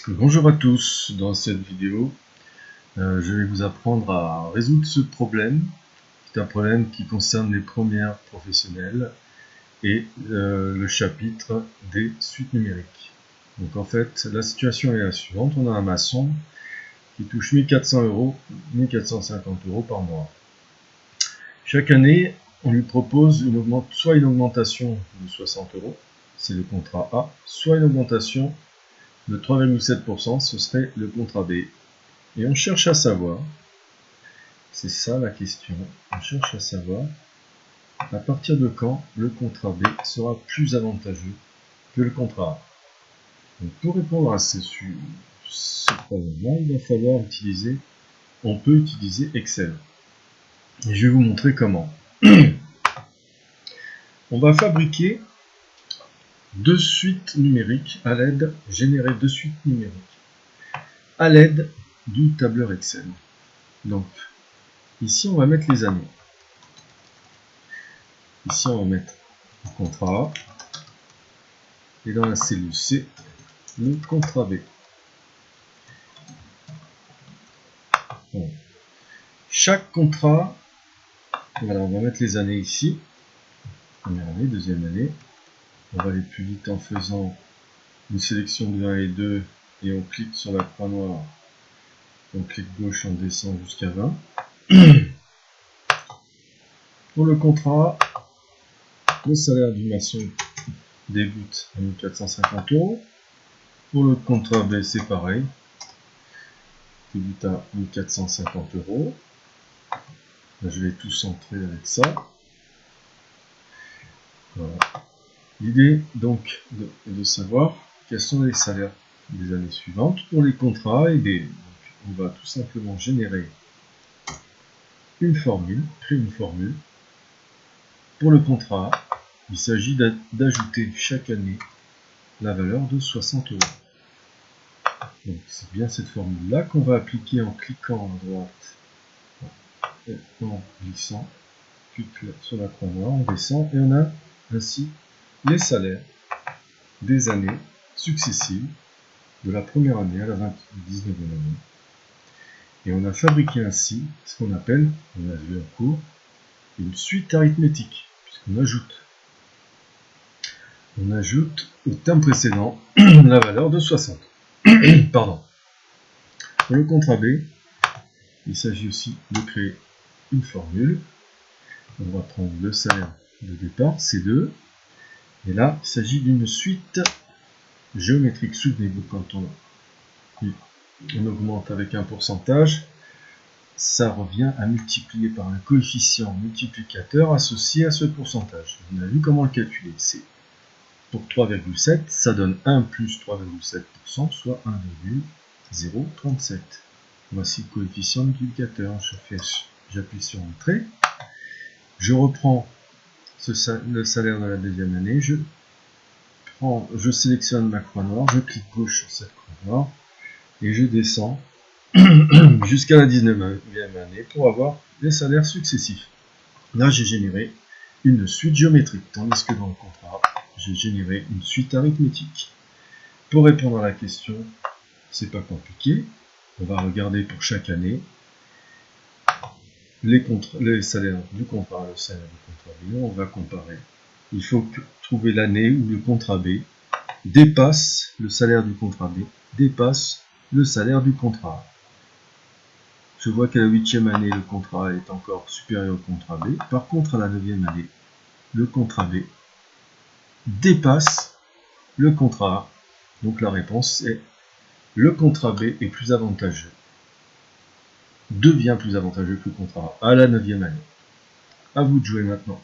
Bonjour à tous, dans cette vidéo, je vais vous apprendre à résoudre ce problème. C'est un problème qui concerne les premières professionnelles et le chapitre des suites numériques. Donc en fait, la situation est la suivante, on a un maçon qui touche 1400 €, 1450 € par mois. Chaque année, on lui propose soit une augmentation de 60 €, c'est le contrat A, soit une augmentation de 3,7%, ce serait le contrat B. Et on cherche à savoir, c'est ça la question, on cherche à savoir à partir de quand le contrat B sera plus avantageux que le contrat A. Donc pour répondre à ce problème-là, il va falloir on peut utiliser Excel. Et je vais vous montrer comment. On va fabriquer deux suites numériques à l'aide, générer deux suites numériques à l'aide du tableur Excel. Donc, ici, on va mettre les années. Ici, on va mettre le contrat A. Et dans la cellule C, le contrat B. Bon. Chaque contrat, voilà, on va mettre les années ici. Première année, deuxième année. On va aller plus vite en faisant une sélection de 1 et 2 et on clique sur la croix noire. On clique gauche, on descend jusqu'à 20. Pour le contrat, le salaire du maçon débute à 1450 €. Pour le contrat B, c'est pareil. Débute à 1450 €. Là, je vais tout centrer avec ça. Voilà. L'idée donc est de savoir quels sont les salaires des années suivantes pour les contrats et B. Donc, on va tout simplement générer une formule, créer une formule. Pour le contrat, il s'agit d'ajouter chaque année la valeur de 60 €. Donc c'est bien cette formule-là qu'on va appliquer en cliquant à droite et en glissant. Clique sur la croix noire, on descend et on a ainsi les salaires des années successives de la première année à la 19e année. Et on a fabriqué ainsi ce qu'on appelle, on a vu en cours, une suite arithmétique, puisqu'on ajoute au terme précédent la valeur de 60. Pardon. Pour le contrat B, il s'agit aussi de créer une formule. On va prendre le salaire de départ, C2. Et là, il s'agit d'une suite géométrique. Souvenez-vous, quand on augmente avec un pourcentage, ça revient à multiplier par un coefficient multiplicateur associé à ce pourcentage. On a vu comment le calculer. C'est pour 3,7, ça donne 1 plus 3,7%, soit 1,037. Voici le coefficient multiplicateur. J'appuie sur Entrée. Je reprends le salaire de la deuxième année. Je sélectionne ma croix noire. Je clique gauche sur cette croix noire. Et je descends jusqu'à la 19e année pour avoir les salaires successifs. Là, j'ai généré une suite géométrique, tandis que dans le contrat, j'ai généré une suite arithmétique. Pour répondre à la question, c'est pas compliqué. On va regarder pour chaque année les salaires du contrat A, le salaire du contrat B. On va comparer. Il faut trouver l'année où le contrat B dépasse le salaire du contrat B, dépasse le salaire du contrat A. Je vois qu'à la 8e année, le contrat A est encore supérieur au contrat B. Par contre, à la 9e année, le contrat B dépasse le contrat A. Donc la réponse est le contrat B est plus avantageux. Devient plus avantageux que le contrat A à la 9e année. À vous de jouer maintenant.